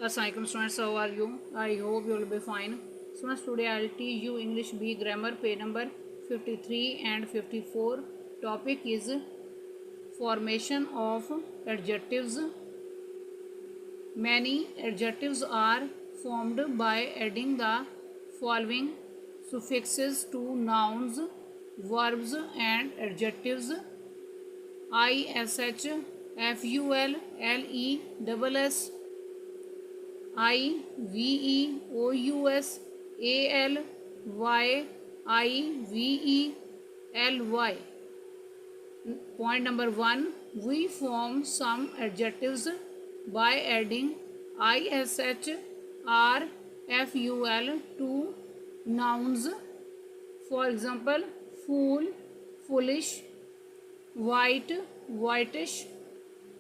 Assalamualaikum students, how are you? I hope you will be fine. Students, today I will teach you English B grammar page number 53 and 54. Topic is formation of adjectives. Many adjectives are formed by adding the following suffixes to nouns, verbs and adjectives: ish, ful, les, IVEOUS, ALYIVELY. Point number 1. We form some adjectives by adding ish or ful to nouns. For example, fool, foolish; white, whitish;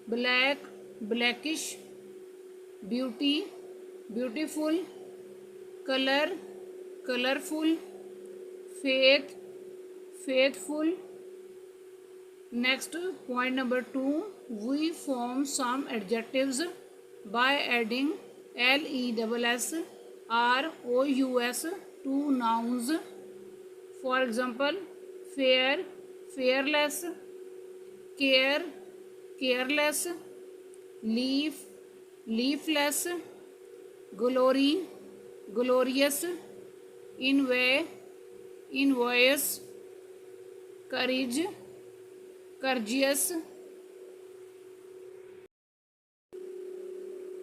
black, blackish; beauty, beautiful; color, colorful; faith, faithful. Next, point number 2. We form some adjectives by adding LESS or OUS to nouns. For example, fair, fearless; care, careless; leaf, leafless; glory, glorious; envious; courage, courageous.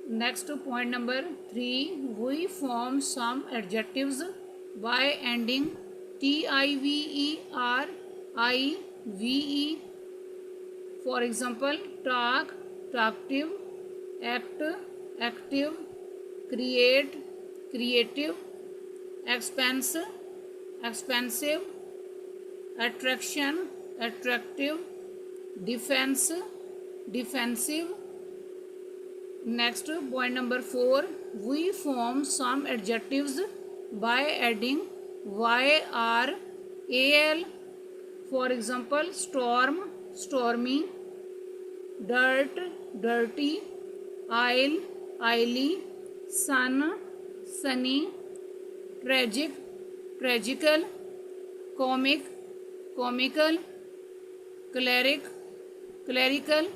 Next, point number 3. We form some adjectives by ending TIVE or IVE. For example, talk, talkative; act, active; create, creative; expense, expensive; attraction, attractive; defense, defensive. Next, point number 4. We form some adjectives by adding Y or AL. For example, storm, stormy; dirt, dirty; aisle, aisly; sun, sunny; tragic, tragical; comic, comical; cleric, clerical.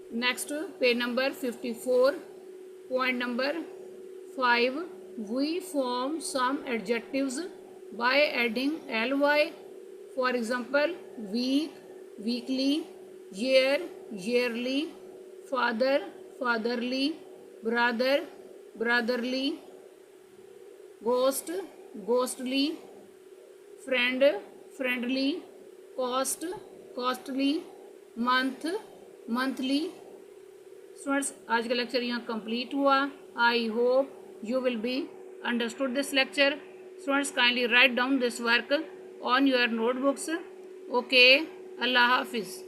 Next, page number 54. Point number 5. We form some adjectives by adding ly. For example, week, weekly; year, yearly; father, fatherly; brother, brotherly; ghost, ghostly; friend, friendly; cost, costly; month, monthly. Students, आज का lecture यहाँ complete हुआ. I hope you will be understood this lecture. Students, kindly write down this work on your notebooks. Okay, Allah Hafiz.